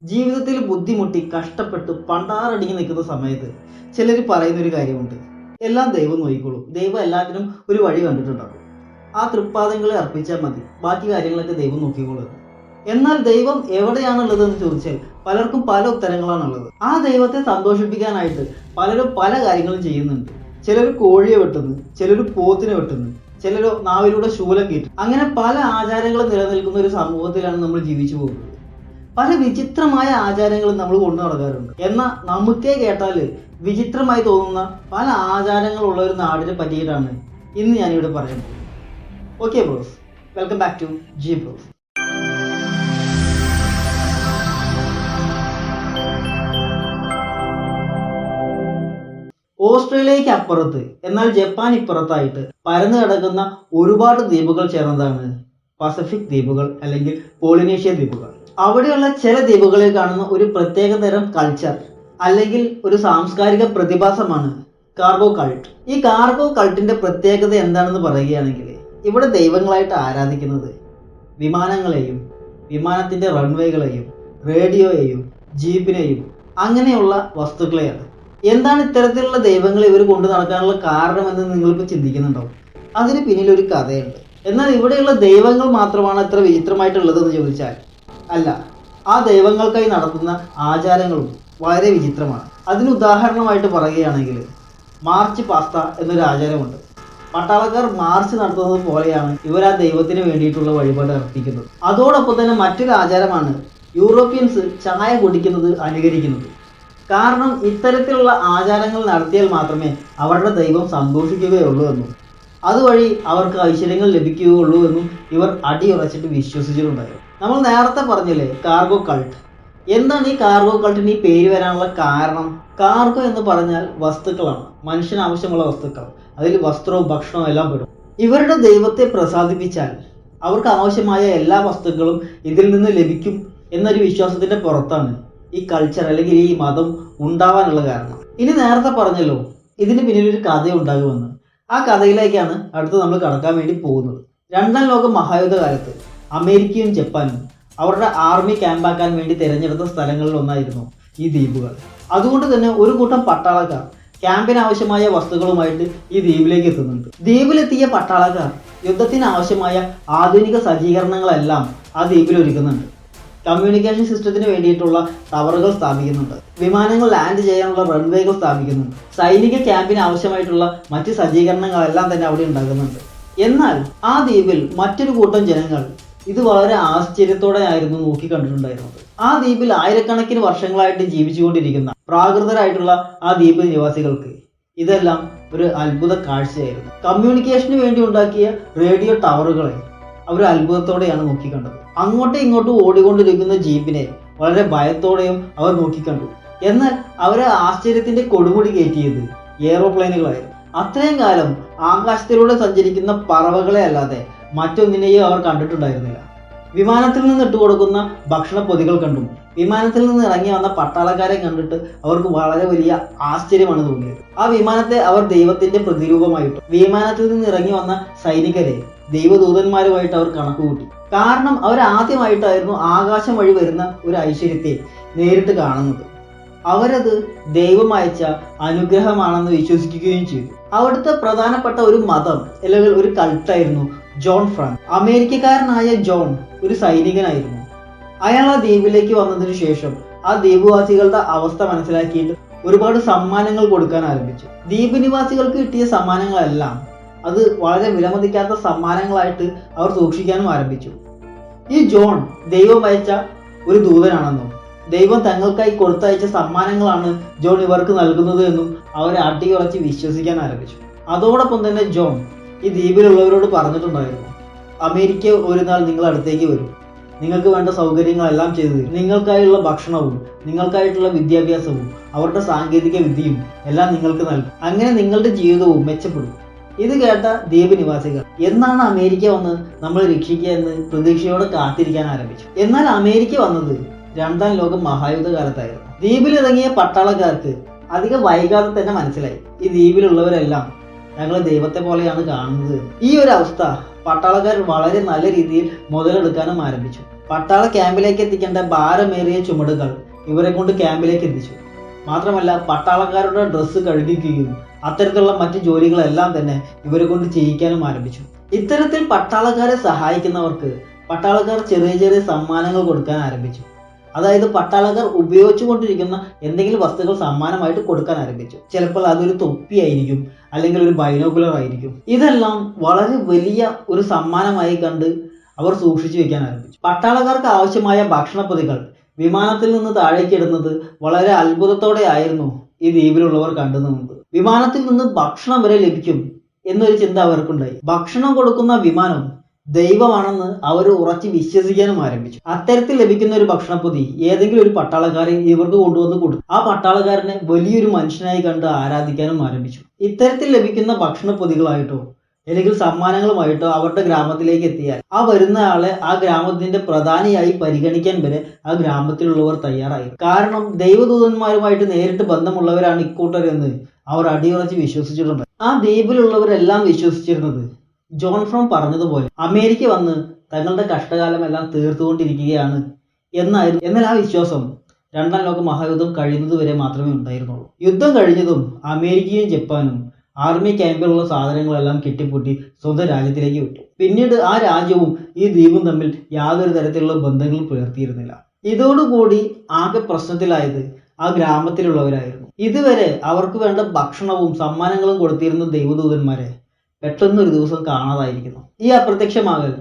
ജീവിതത്തിൽ ബുദ്ധിമുട്ടി കഷ്ടപ്പെട്ട് പണ്ടാറടിങ്ങി നിൽക്കുന്ന സമയത്ത് ചിലർ പറയുന്ന ഒരു കാര്യമുണ്ട്, എല്ലാം ദൈവം നോക്കിക്കോളും, ദൈവം എല്ലാത്തിനും ഒരു വഴി കണ്ടിട്ടുണ്ടാകും, ആ തൃപ്പാദങ്ങളെ അർപ്പിച്ചാൽ മതി, ബാക്കി കാര്യങ്ങളൊക്കെ ദൈവം നോക്കിക്കോളും. എന്നാൽ ദൈവം എവിടെയാണുള്ളത് എന്ന് ചോദിച്ചാൽ പലർക്കും പല ഉത്തരങ്ങളാണുള്ളത്. ആ ദൈവത്തെ സന്തോഷിപ്പിക്കാനായിട്ട് പലരും പല കാര്യങ്ങളും ചെയ്യുന്നുണ്ട്. ചിലർ കോഴിയെ വെട്ടുന്നു, ചിലർ പോത്തിനെ വെട്ടുന്നു, ചിലരോ നാവിലൂടെ ശൂലം കീറ്റും. അങ്ങനെ പല ആചാരങ്ങളും നിലനിൽക്കുന്ന ഒരു സമൂഹത്തിലാണ് നമ്മൾ ജീവിച്ചു പോകുന്നത്. പല വിചിത്രമായ ആചാരങ്ങളും നമ്മൾ കൊണ്ടു നടക്കാറുണ്ട്. എന്നാൽ നമുക്കേ കേട്ടാൽ വിചിത്രമായി തോന്നുന്ന പല ആചാരങ്ങളുള്ള ഒരു നാടിനെ പറ്റിയിട്ടാണ് ഇന്ന് ഞാനിവിടെ പറയുന്നത്. Okay bros, welcome back to G bros. ഓസ്ട്രേലിയക്ക് അപ്പുറത്ത് എന്നാൽ ജപ്പാൻ ഇപ്പുറത്തായിട്ട് പരന്നു കിടക്കുന്ന ഒരുപാട് ദ്വീപുകൾ ചേർന്നതാണ് പസഫിക് ദ്വീപുകൾ അല്ലെങ്കിൽ പോളിനേഷ്യ ദ്വീപുകൾ. അവിടെയുള്ള ചില ദ്വീപുകളിൽ കാണുന്ന ഒരു പ്രത്യേക തരം കൾച്ചർ അല്ലെങ്കിൽ ഒരു സാംസ്കാരിക പ്രതിഭാസമാണ് കാർഗോ കൾട്ട്. ഈ കാർഗോ കൾട്ടിന്റെ പ്രത്യേകത എന്താണെന്ന് പറയുകയാണെങ്കിൽ, ഇവിടെ ദൈവങ്ങളായിട്ട് ആരാധിക്കുന്നത് വിമാനങ്ങളെയും വിമാനത്തിന്റെ റൺവേകളെയും റേഡിയോയെയും ജീപ്പിനെയും അങ്ങനെയുള്ള വസ്തുക്കളെയാണ്. എന്താണ് ഇത്തരത്തിലുള്ള ദൈവങ്ങളെ ഇവർ കൊണ്ടു നടക്കാനുള്ള കാരണമെന്ന് നിങ്ങളിപ്പോൾ ചിന്തിക്കുന്നുണ്ടാവും. അതിന് പിന്നിൽ ഒരു കഥയുണ്ട്. എന്നാൽ ഇവിടെയുള്ള ദൈവങ്ങൾ മാത്രമാണ് ഇത്ര വിചിത്രമായിട്ടുള്ളതെന്ന് ചോദിച്ചാൽ അല്ല, ആ ദൈവങ്ങൾക്കായി നടത്തുന്ന ആചാരങ്ങളും വളരെ വിചിത്രമാണ്. അതിന് ഉദാഹരണമായിട്ട് പറയുകയാണെങ്കിൽ മാർച്ച് പാസ്ത എന്നൊരു ആചാരമുണ്ട്. പട്ടാളക്കാർ മാർച്ച് നടത്തുന്നത് പോലെയാണ് ഇവർ ആ ദൈവത്തിന് വേണ്ടിയിട്ടുള്ള വഴിപാട് അർപ്പിക്കുന്നത്. അതോടൊപ്പം തന്നെ മറ്റൊരു ആചാരമാണ് യൂറോപ്യൻസ് ചായ കുടിക്കുന്നത് അനുകരിക്കുന്നത്. കാരണം ഇത്തരത്തിലുള്ള ആചാരങ്ങൾ നടത്തിയാൽ മാത്രമേ അവരുടെ ദൈവം സന്തോഷിക്കുകയുള്ളൂ എന്നും അതുവഴി അവർക്ക് ഐശ്വര്യങ്ങൾ ലഭിക്കുകയുള്ളൂ എന്നും ഇവർ അടിയുറച്ചിട്ട് വിശ്വസിച്ചിട്ടുണ്ടായിരുന്നു. നമ്മൾ നേരത്തെ പറഞ്ഞില്ലേ കാർഗോ കൾട്ട്. എന്താണ് ഈ കാർഗോ കൾട്ടിന് ഈ പേര് വരാനുള്ള കാരണം? കാർഗോ എന്ന് പറഞ്ഞാൽ വസ്തുക്കളാണ്, മനുഷ്യന് ആവശ്യമുള്ള വസ്തുക്കൾ. അതിൽ വസ്ത്രവും ഭക്ഷണവും എല്ലാം പെടും. ഇവരുടെ ദൈവത്തെ പ്രസാദിപ്പിച്ചാൽ അവർക്ക് ആവശ്യമായ എല്ലാ വസ്തുക്കളും ഇതിൽ നിന്ന് ലഭിക്കും എന്നൊരു വിശ്വാസത്തിന്റെ പുറത്താണ് ഈ കൾച്ചർ അല്ലെങ്കിൽ ഈ മതം ഉണ്ടാവാനുള്ള കാരണം. ഇനി നേരത്തെ പറഞ്ഞല്ലോ ഇതിന് പിന്നിലൊരു കഥ ഉണ്ടാകുമെന്ന്. ആ കഥയിലേക്കാണ് അടുത്ത് നമ്മൾ കടക്കാൻ വേണ്ടി പോകുന്നത്. രണ്ടാം ലോക മഹായുദ്ധ കാലത്ത് അമേരിക്കയും ജപ്പാനും അവരുടെ ആർമി ക്യാമ്പാക്കാൻ വേണ്ടി തിരഞ്ഞെടുത്ത സ്ഥലങ്ങളിൽ ഒന്നായിരുന്നു ഈ ദ്വീപുകൾ. അതുകൊണ്ട് തന്നെ ഒരു കൂട്ടം പട്ടാളക്കാർ ക്യാമ്പിന് ആവശ്യമായ വസ്തുക്കളുമായിട്ട് ഈ ദ്വീപിലേക്ക് എത്തുന്നുണ്ട്. ദ്വീപിലെത്തിയ പട്ടാളക്കാർ യുദ്ധത്തിന് ആവശ്യമായ ആധുനിക സജ്ജീകരണങ്ങളെല്ലാം ആ ദ്വീപിൽ ഒരുക്കുന്നുണ്ട്. കമ്മ്യൂണിക്കേഷൻ സിസ്റ്റത്തിന് വേണ്ടിയിട്ടുള്ള ടവറുകൾ സ്ഥാപിക്കുന്നുണ്ട്, വിമാനങ്ങൾ ലാൻഡ് ചെയ്യാനുള്ള റൺവേകൾ സ്ഥാപിക്കുന്നുണ്ട്, സൈനിക ക്യാമ്പിന് ആവശ്യമായിട്ടുള്ള മറ്റ് സജ്ജീകരണങ്ങളെല്ലാം തന്നെ അവിടെ ഉണ്ടാകുന്നുണ്ട്. എന്നാൽ ആ ദ്വീപിൽ മറ്റൊരു കൂട്ടം ജനങ്ങൾ ഇത് വളരെ ആശ്ചര്യത്തോടെ ആയിരുന്നു നോക്കിക്കണ്ടിട്ടുണ്ടായിരുന്നത്. ആ ദ്വീപിൽ ആയിരക്കണക്കിന് വർഷങ്ങളായിട്ട് ജീവിച്ചുകൊണ്ടിരിക്കുന്ന പ്രാകൃതരായിട്ടുള്ള ആ ദ്വീപ് നിവാസികൾക്ക് ഇതെല്ലാം ഒരു അത്ഭുത കാഴ്ചയായിരുന്നു. കമ്മ്യൂണിക്കേഷന് വേണ്ടി ഉണ്ടാക്കിയ റേഡിയോ ടവറുകളെ അവർ അത്ഭുതത്തോടെയാണ് നോക്കിക്കണ്ടത്. അങ്ങോട്ടും ഇങ്ങോട്ടും ഓടിക്കൊണ്ടിരിക്കുന്ന ജീപ്പിനെ വളരെ ഭയത്തോടെയും അവർ നോക്കിക്കണ്ടു. എന്നാൽ അവരെ ആശ്ചര്യത്തിന്റെ കൊടുമുടി കയറ്റിയത് എയറോപ്ലെയിനുകളായിരുന്നു. അത്രയും കാലം ആകാശത്തിലൂടെ സഞ്ചരിക്കുന്ന പറവകളെ അല്ലാതെ മറ്റൊന്നിനെയും അവർ കണ്ടിട്ടുണ്ടായിരുന്നില്ല. വിമാനത്തിൽ നിന്ന് ഇട്ടുകൊടുക്കുന്ന ഭക്ഷണ പൊതികൾ കണ്ടും വിമാനത്തിൽ നിന്ന് ഇറങ്ങി വന്ന പട്ടാളക്കാരെ കണ്ടിട്ട് അവർക്ക് വളരെ വലിയ ആശ്ചര്യമാണ് തോന്നിയത്. ആ വിമാനത്തെ അവർ ദൈവത്തിന്റെ പ്രതിരൂപമായിട്ടു. വിമാനത്തിൽ നിന്ന് ഇറങ്ങി വന്ന സൈനികരെ ദൈവദൂതന്മാരുമായിട്ട് അവർ കണക്കുകൂട്ടി. കാരണം അവർ ആദ്യമായിട്ടായിരുന്നു ആകാശം വഴി വരുന്ന ഒരു ഐശ്വര്യത്തെ നേരിട്ട് കാണുന്നത്. അവരത് ദൈവം അയച്ച അനുഗ്രഹമാണെന്ന് വിശ്വസിക്കുകയും ചെയ്തു. അവിടുത്തെ പ്രധാനപ്പെട്ട ഒരു മതം അല്ലെങ്കിൽ ഒരു കൾട്ടായിരുന്നു ജോൺ ഫ്രാങ്ക്. അമേരിക്കക്കാരനായ ജോൺ ഒരു സൈനികനായിരുന്നു. അയാൾ ആ ദ്വീപിലേക്ക് വന്നതിന് ശേഷം ആ ദ്വീപുവാസികളുടെ അവസ്ഥ മനസ്സിലാക്കിയിട്ട് ഒരുപാട് സമ്മാനങ്ങൾ കൊടുക്കാൻ ആരംഭിച്ചു. ദ്വീപ് നിവാസികൾക്ക് കിട്ടിയ സമ്മാനങ്ങളെല്ലാം അത് വളരെ വിലമതിക്കാത്ത സമ്മാനങ്ങളായിട്ട് അവർ സൂക്ഷിക്കാനും ആരംഭിച്ചു. ഈ ജോൺ ദൈവം അയച്ച ഒരു ദൂതനാണെന്നും ദൈവം തങ്ങൾക്കായി കൊടുത്തയച്ച സമ്മാനങ്ങളാണ് ജോൺ ഇവർക്ക് നൽകുന്നത് എന്നും അവർ അടിയുറച്ച് വിശ്വസിക്കാൻ ആരംഭിച്ചു. അതോടൊപ്പം തന്നെ ജോൺ ഈ ദ്വീപിലുള്ളവരോട് പറഞ്ഞിട്ടുണ്ടായിരുന്നു, അമേരിക്ക ഒരു നാൾ നിങ്ങൾ അടുത്തേക്ക് വരും, നിങ്ങൾക്ക് വേണ്ട സൗകര്യങ്ങളെല്ലാം ചെയ്തു തരും, നിങ്ങൾക്കായുള്ള ഭക്ഷണവും നിങ്ങൾക്കായിട്ടുള്ള വിദ്യാഭ്യാസവും അവരുടെ സാങ്കേതിക വിദ്യയും എല്ലാം നിങ്ങൾക്ക് നൽകും, അങ്ങനെ നിങ്ങളുടെ ജീവിതവും മെച്ചപ്പെടും. ഇത് കേട്ട ദ്വീപ് നിവാസികൾ എന്നാണ് അമേരിക്ക വന്ന് നമ്മൾ രക്ഷിക്കുക എന്ന് പ്രതീക്ഷയോടെ കാത്തിരിക്കാൻ ആരംഭിച്ചു. എന്നാൽ അമേരിക്ക വന്നത് രണ്ടാം ലോക മഹായുദ്ധ കാലത്തായിരുന്നു. ദ്വീപിലിറങ്ങിയ പട്ടാളക്കാർക്ക് അധികം വൈകാതെ തന്നെ മനസ്സിലായി ഈ ദ്വീപിലുള്ളവരെല്ലാം ഞങ്ങളെ ദൈവത്തെ പോലെയാണ് കാണുന്നത്. ഈ ഒരു അവസ്ഥ പട്ടാളക്കാർ വളരെ നല്ല രീതിയിൽ മുതലെടുക്കാനും ആരംഭിച്ചു. പട്ടാള ക്യാമ്പിലേക്ക് എത്തിക്കേണ്ട ഭാരമേറിയ ചുമടുകൾ ഇവരെ കൊണ്ട് ക്യാമ്പിലേക്ക് എത്തിച്ചു. മാത്രമല്ല പട്ടാളക്കാരുടെ ഡ്രസ്സ് കഴുകിക്കുകയും അത്തരത്തിലുള്ള മറ്റു ജോലികളെല്ലാം തന്നെ ഇവരെ കൊണ്ട് ചെയ്യിക്കാനും ആരംഭിച്ചു. ഇത്തരത്തിൽ പട്ടാളക്കാരെ സഹായിക്കുന്നവർക്ക് പട്ടാളക്കാർ ചെറിയ ചെറിയ സമ്മാനങ്ങൾ കൊടുക്കാൻ ആരംഭിച്ചു. അതായത് പട്ടാളക്കാർ ഉപയോഗിച്ചു കൊണ്ടിരിക്കുന്ന എന്തെങ്കിലും വസ്തുക്കൾ സമ്മാനമായിട്ട് കൊടുക്കാൻ ആരംഭിച്ചു. ചിലപ്പോൾ അതൊരു തൊപ്പിയായിരിക്കും, അല്ലെങ്കിൽ ഒരു ബൈനോക്കുലർ ആയിരിക്കും. ഇതെല്ലാം വളരെ വലിയ ഒരു സമ്മാനമായി കണ്ട് അവർ സൂക്ഷിച്ചു വെക്കാൻ ആരംഭിച്ചു. പട്ടാളക്കാർക്ക് ആവശ്യമായ ഭക്ഷണപ്പൊതികൾ വിമാനത്തിൽ നിന്ന് താഴേക്ക് ഇടുന്നത് വളരെ അത്ഭുതത്തോടെ ആയിരുന്നു ഈ ദ്വീപിലുള്ളവർ കണ്ടുനിന്നത്. വിമാനത്തിൽ നിന്ന് ഭക്ഷണം വരെ ലഭിക്കും എന്നൊരു ചിന്ത അവർക്കുണ്ടായി. ഭക്ഷണം കൊടുക്കുന്ന വിമാനം ദൈവമാണെന്ന് അവർ ഉറച്ച് വിശ്വസിക്കാനും ആരംഭിച്ചു. അത്തരത്തിൽ ലഭിക്കുന്ന ഒരു ഭക്ഷണപ്പൊതി ഏതെങ്കിലും ഒരു പട്ടാളക്കാരെ ഇവർക്ക് കൊണ്ടുവന്ന് കൊടുത്തു. ആ പട്ടാളക്കാരനെ വലിയൊരു മനുഷ്യനായി കണ്ട് ആരാധിക്കാനും ആരംഭിച്ചു. ഇത്തരത്തിൽ ലഭിക്കുന്ന ഭക്ഷണപ്പൊതികളായിട്ടോ അല്ലെങ്കിൽ സമ്മാനങ്ങളുമായിട്ടോ അവരുടെ ഗ്രാമത്തിലേക്ക് എത്തിയാൽ ആ വരുന്ന ആളെ ആ ഗ്രാമത്തിന്റെ പ്രധാനിയായി പരിഗണിക്കാൻ വരെ ആ ഗ്രാമത്തിലുള്ളവർ തയ്യാറായി. കാരണം ദൈവദൂതന്മാരുമായിട്ട് നേരിട്ട് ബന്ധമുള്ളവരാണ് ഇക്കൂട്ടരെന്ന് അവർ അടിയുറച്ച് വിശ്വസിച്ചിട്ടുണ്ട്. ആ ദ്വീപിലുള്ളവരെല്ലാം വിശ്വസിച്ചിരുന്നത് ജോൺ ഫ്രോം പറഞ്ഞതുപോലെ അമേരിക്ക വന്ന് തങ്ങളുടെ കഷ്ടകാലമെല്ലാം തീർത്തുകൊണ്ടിരിക്കുകയാണ് എന്നായിരുന്നു. എന്നാൽ ആ വിശ്വാസം രണ്ടാം ലോക മഹായുദ്ധം കഴിയുന്നത് വരെ മാത്രമേ ഉണ്ടായിരുന്നുള്ളൂ. യുദ്ധം കഴിഞ്ഞതും അമേരിക്കയും ജപ്പാനും ആർമി ക്യാമ്പിലുള്ള സാധനങ്ങളെല്ലാം കെട്ടിപ്പൂട്ടി സ്വന്തം രാജ്യത്തിലേക്ക് വിട്ടു. പിന്നീട് ആ രാജ്യവും ഈ ദ്വീപും തമ്മിൽ യാതൊരു തരത്തിലുള്ള ബന്ധങ്ങളും പുലർത്തിയിരുന്നില്ല. ഇതോടുകൂടി ആകെ പ്രശ്നത്തിലായത് ആ ഗ്രാമത്തിലുള്ളവരായിരുന്നു. ഇതുവരെ അവർക്ക് വേണ്ട ഭക്ഷണവും സമ്മാനങ്ങളും കൊടുത്തിരുന്ന ദൈവദൂതന്മാരെ പെട്ടെന്നൊരു ദിവസം കാണാതായിരിക്കുന്നു. ഈ അപ്രത്യക്ഷമാകൽ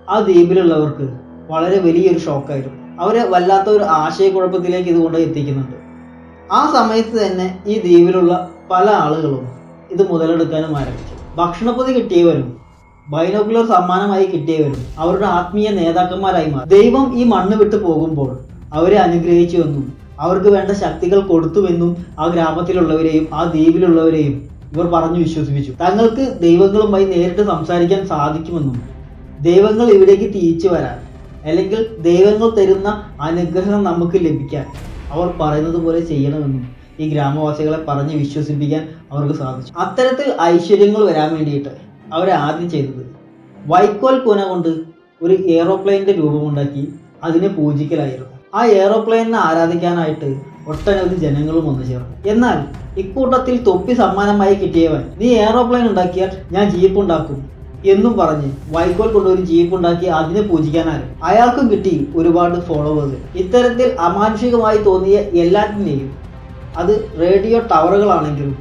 ആ ദ്വീപിലുള്ളവർക്ക് വളരെ വലിയൊരു ഷോക്കായിരുന്നു. അവരെ വല്ലാത്ത ഒരു ആശയക്കുഴപ്പത്തിലേക്ക് ഇതുകൊണ്ട് എത്തിക്കുന്നുണ്ട്. ആ സമയത്ത് തന്നെ ഈ ദ്വീപിലുള്ള പല ആളുകളും ഇത് മുതലെടുക്കാനും ആരംഭിച്ചു. ഭക്ഷണപ്പൊതി കിട്ടിയവരും ബൈനോക്കുലർ സമ്മാനമായി കിട്ടിയവരും അവരുടെ ആത്മീയ നേതാക്കന്മാരായി മാറി. ദൈവം ഈ മണ്ണ് വിട്ടു പോകുമ്പോൾ അവരെ അനുഗ്രഹിച്ചുവെന്നും അവർക്ക് വേണ്ട ശക്തികൾ കൊടുത്തുവെന്നും ആ ഗ്രാമത്തിലുള്ളവരെയും ആ ദ്വീപിലുള്ളവരെയും ഇവർ പറഞ്ഞു വിശ്വസിപ്പിച്ചു. തങ്ങൾക്ക് ദൈവങ്ങളുമായി നേരിട്ട് സംസാരിക്കാൻ സാധിക്കുമെന്നും ദൈവങ്ങൾ ഇവിടേക്ക് തിരിച്ചു വരാൻ അല്ലെങ്കിൽ ദൈവങ്ങൾ തരുന്ന അനുഗ്രഹം നമുക്ക് ലഭിക്കാൻ അവർ പറയുന്നത് പോലെ ചെയ്യണമെന്നും ഈ ഗ്രാമവാസികളെ പറഞ്ഞ് വിശ്വസിപ്പിക്കാൻ അവർക്ക് സാധിച്ചു. അത്തരത്തിൽ ഐശ്വര്യങ്ങൾ വരാൻ വേണ്ടിയിട്ട് അവരെ ആദ്യം ചെയ്തത് വൈക്കോൽ കൂന കൊണ്ട് ഒരു എയ്റോപ്ലെയിനിന്റെ രൂപമുണ്ടാക്കി അതിനെ പൂജിക്കലായിരുന്നു. ആ എയ്റോപ്ലെയിനിനെ ആരാധിക്കാനായിട്ട് ഒട്ടനവധി ജനങ്ങളും വന്നു ചേർന്നു. എന്നാൽ ഇക്കൂട്ടത്തിൽ തൊപ്പി സമ്മാനമായി കിട്ടിയവൻ നീ എയ്റോപ്ലെയിൻ ഉണ്ടാക്കിയാൽ ഞാൻ ജീപ്പ് ഉണ്ടാക്കും എന്നും പറഞ്ഞ് വൈക്കോൽ കൊണ്ട് ഒരു ജീപ്പ് ഉണ്ടാക്കി അതിനെ പൂജിക്കാനാരും. അയാൾക്കും കിട്ടി ഒരുപാട് ഫോളോവേഴ്സ്. ഇത്തരത്തിൽ അമാനുഷികമായി തോന്നിയ എല്ലാറ്റിനെയും, അത് റേഡിയോ ടവറുകളാണെങ്കിലും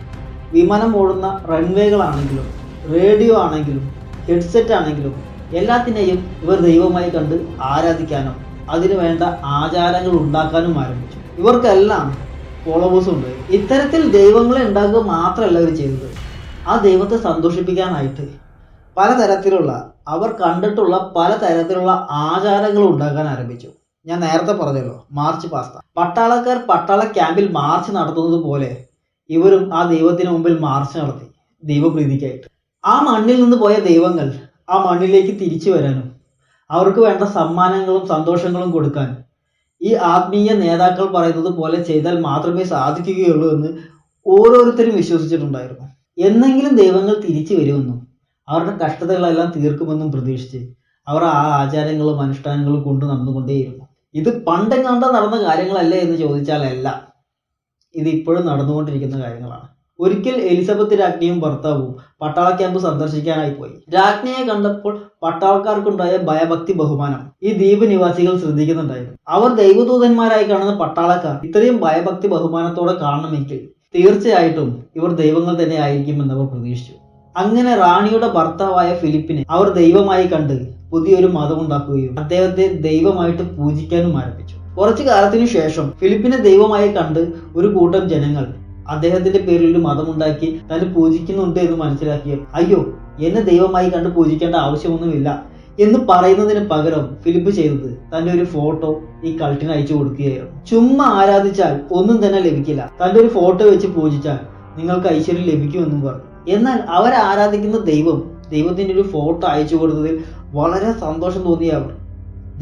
വിമാനം ഓടുന്ന റൺവേകളാണെങ്കിലും റേഡിയോ ആണെങ്കിലും ഹെഡ്സെറ്റ് ആണെങ്കിലും എല്ലാത്തിനെയും ഇവർ ദൈവമായി കണ്ട് ആരാധിക്കാനും അതിനു വേണ്ട ആചാരങ്ങൾ ഉണ്ടാക്കാനും ആരംഭിച്ചു. ഇവർക്കെല്ലാം ഫോളോവേഴ്സ് ഉണ്ട്. ഇത്തരത്തിൽ ദൈവങ്ങളെ ഉണ്ടാക്കുക മാത്രമല്ല അവർ ചെയ്തത്, ആ ദൈവത്തെ സന്തോഷിപ്പിക്കാനായിട്ട് പലതരത്തിലുള്ള അവർ കണ്ടിട്ടുള്ള പലതരത്തിലുള്ള ആചാരങ്ങൾ ഉണ്ടാക്കാൻ ആരംഭിച്ചു. ഞാൻ നേരത്തെ പറഞ്ഞല്ലോ മാർച്ച് പാസ്റ്റ്. പട്ടാളക്കാർ പട്ടാള ക്യാമ്പിൽ മാർച്ച് നടത്തുന്നത് പോലെ ഇവരും ആ ദൈവത്തിന് മുമ്പിൽ മാർച്ച് നടത്തി ദൈവപ്രീതിക്കായിട്ട്. ആ മണ്ണിൽ നിന്ന് പോയ ദൈവങ്ങൾ ആ മണ്ണിലേക്ക് തിരിച്ചു വരാനും അവർക്ക് വേണ്ട സമ്മാനങ്ങളും സന്തോഷങ്ങളും കൊടുക്കാൻ ഈ ആത്മീയ നേതാക്കൾ പറയുന്നത് പോലെ ചെയ്താൽ മാത്രമേ സാധിക്കുകയുള്ളൂ എന്ന് ഓരോരുത്തരും വിശ്വസിച്ചിട്ടുണ്ടായിരുന്നു. എന്നെങ്കിലും ദൈവങ്ങൾ തിരിച്ചു വരുമെന്നും അവരുടെ കഷ്ടതകളെല്ലാം തീർക്കുമെന്നും പ്രതീക്ഷിച്ച് അവർ ആ ആചാരങ്ങളും അനുഷ്ഠാനങ്ങളും കൊണ്ട് നടന്നുകൊണ്ടേയിരുന്നു. ഇത് പണ്ടെങ്ങാണ്ട് നടന്ന കാര്യങ്ങളല്ലേ എന്ന് ചോദിച്ചാൽ അല്ല, ഇത് ഇപ്പോഴും നടന്നുകൊണ്ടിരിക്കുന്ന കാര്യങ്ങളാണ്. ഒരിക്കൽ എലിസബത്ത് രാജ്ഞിയും ഭർത്താവും പട്ടാള ക്യാമ്പ് സന്ദർശിക്കാനായി പോയി. രാജ്ഞിയെ കണ്ടപ്പോൾ പട്ടാളക്കാർക്കുണ്ടായ ഭയഭക്തി ബഹുമാനം ഈ ദ്വീപ് നിവാസികൾ ശ്രദ്ധിക്കുന്നുണ്ടായിരുന്നു. അവർ ദൈവദൂതന്മാരായി കാണുന്ന പട്ടാളക്കാർ ഇത്രയും ഭയഭക്തി ബഹുമാനത്തോടെ കാണണമെങ്കിൽ തീർച്ചയായിട്ടും ഇവർ ദൈവങ്ങൾ തന്നെ ആയിരിക്കുമെന്ന് അവർ പ്രതീക്ഷിച്ചു. അങ്ങനെ റാണിയുടെ ഭർത്താവായ ഫിലിപ്പിനെ അവർ ദൈവമായി കണ്ട് പുതിയൊരു മതം ഉണ്ടാക്കുകയും അദ്ദേഹത്തെ ദൈവമായിട്ട് പൂജിക്കാനും ആരംഭിച്ചു. കുറച്ചു കാലത്തിനു ശേഷം ഫിലിപ്പിനെ ദൈവമായി കണ്ട് ഒരു കൂട്ടം ജനങ്ങൾ അദ്ദേഹത്തിന്റെ പേരിൽ ഒരു മതമുണ്ടാക്കി തന്നെ പൂജിക്കുന്നുണ്ട് എന്ന് മനസ്സിലാക്കിയ അയ്യോ എന്നെ ദൈവമായി കണ്ട് പൂജിക്കേണ്ട ആവശ്യമൊന്നുമില്ല എന്ന് പറയുന്നതിന് പകരം ഫിലിപ്പ് ചെയ്തത് തന്റെ ഒരു ഫോട്ടോ ഈ കൾട്ടിന് അയച്ചു കൊടുക്കുകയായിരുന്നു. ചുമ്മാ ആരാധിച്ചാൽ ഒന്നും തന്നെ ലഭിക്കില്ല, തന്റെ ഒരു ഫോട്ടോ വെച്ച് പൂജിച്ചാൽ നിങ്ങൾക്ക് ഐശ്വര്യം ലഭിക്കുമെന്നും പറഞ്ഞു. എന്നാൽ അവരെ ആരാധിക്കുന്ന ദൈവത്തിന്റെ ഒരു ഫോട്ടോ അയച്ചു കൊടുത്തതിൽ വളരെ സന്തോഷം തോന്നിയ അവർ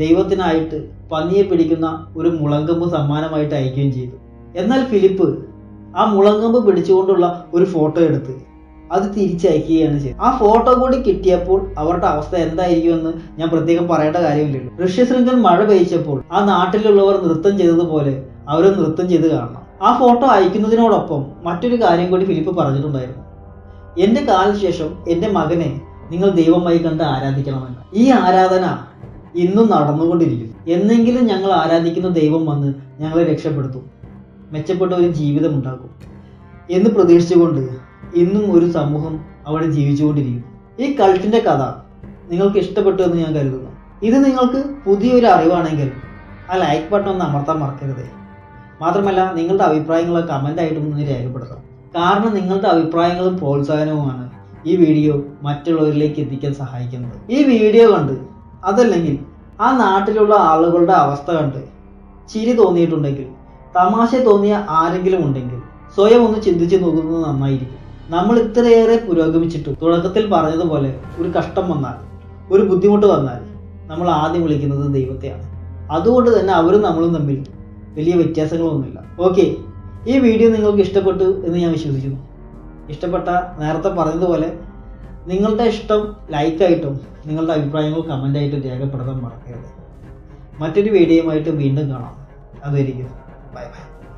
ദൈവത്തിനായിട്ട് പന്നിയെ പിടിക്കുന്ന ഒരു മുളങ്കമ്പ് സമ്മാനമായിട്ട് അയക്കുകയും ചെയ്തു. എന്നാൽ ഫിലിപ്പ് ആ മുളങ്കമ്പ് പിടിച്ചുകൊണ്ടുള്ള ഒരു ഫോട്ടോ എടുത്ത് അത് തിരിച്ചയക്കുകയാണ് ചെയ്തത്. ആ ഫോട്ടോ കൂടി കിട്ടിയപ്പോൾ അവരുടെ അവസ്ഥ എന്തായിരിക്കുമെന്ന് ഞാൻ പ്രത്യേകം പറയേണ്ട കാര്യമില്ലല്ലോ. ഋഷ്യശൃംഖൻ മഴ പെയ്ച്ചപ്പോൾ ആ നാട്ടിലുള്ളവർ നൃത്തം ചെയ്തതുപോലെ അവരും നൃത്തം ചെയ്ത് കാണണം. ആ ഫോട്ടോ അയക്കുന്നതിനോടൊപ്പം മറ്റൊരു കാര്യം കൂടി ഫിലിപ്പ് പറഞ്ഞിട്ടുണ്ടായിരുന്നു. എൻ്റെ കാലശേഷം എൻ്റെ മകനെ നിങ്ങൾ ദൈവമായി കണ്ട് ആരാധിക്കണമെന്ന്. ഈ ആരാധന ഇന്നും നടന്നുകൊണ്ടിരിക്കും. എന്നെങ്കിലും ഞങ്ങൾ ആരാധിക്കുന്ന ദൈവം വന്ന് ഞങ്ങളെ രക്ഷപ്പെടുത്തും, മെച്ചപ്പെട്ട ഒരു ജീവിതം ഉണ്ടാക്കും എന്ന് പ്രതീക്ഷിച്ചുകൊണ്ട് ഇന്നും ഒരു സമൂഹം അവിടെ ജീവിച്ചുകൊണ്ടിരിക്കുന്നു. ഈ കൾട്ടിൻ്റെ കഥ നിങ്ങൾക്ക് ഇഷ്ടപ്പെട്ടു എന്ന് ഞാൻ കരുതുന്നു. ഇത് നിങ്ങൾക്ക് പുതിയൊരു അറിവാണെങ്കിൽ ആ ലൈക്ക് ബട്ടൺ ഒന്ന് അമർത്താൻ മറക്കരുത്. മാത്രമല്ല നിങ്ങളുടെ അഭിപ്രായങ്ങൾ കമൻ്റായിട്ടും ഒന്ന് രേഖപ്പെടുത്താം. കാരണം നിങ്ങളുടെ അഭിപ്രായങ്ങളും പ്രോത്സാഹനവുമാണ് ഈ വീഡിയോ മറ്റുള്ളവരിലേക്ക് എത്തിക്കാൻ സഹായിക്കുന്നത്. ഈ വീഡിയോ കണ്ട് അതല്ലെങ്കിൽ ആ നാട്ടിലുള്ള ആളുകളുടെ അവസ്ഥ കണ്ട് ചിരി തോന്നിയിട്ടുണ്ടെങ്കിൽ, തമാശ തോന്നിയ ആരെങ്കിലും ഉണ്ടെങ്കിൽ സ്വയം ഒന്ന് ചിന്തിച്ച് നോക്കുന്നത് നന്നായിരിക്കും. നമ്മൾ ഇത്രയേറെ പുരോഗമിച്ചിട്ടും തുടക്കത്തിൽ പറഞ്ഞതുപോലെ ഒരു കഷ്ടം വന്നാൽ, ഒരു ബുദ്ധിമുട്ട് വന്നാൽ നമ്മൾ ആദ്യം വിളിക്കുന്നത് ദൈവത്തെയാണ്. അതുകൊണ്ട് തന്നെ അവരും നമ്മളും തമ്മിൽ വലിയ വ്യത്യാസങ്ങളൊന്നുമില്ല. ഓക്കെ, ഈ വീഡിയോ നിങ്ങൾക്ക് ഇഷ്ടപ്പെട്ടു എന്ന് ഞാൻ വിശ്വസിക്കുന്നു. ഇഷ്ടപ്പെട്ട നേരത്തെ പറഞ്ഞതുപോലെ നിങ്ങളുടെ ഇഷ്ടം ലൈക്കായിട്ടും നിങ്ങളുടെ അഭിപ്രായങ്ങൾ കമൻ്റായിട്ടും രേഖപ്പെടുത്താൻ മറക്കരുത്. മറ്റൊരു വീഡിയോയുമായിട്ട് വീണ്ടും കാണാം. അതുവരെയും ബൈ ബൈ.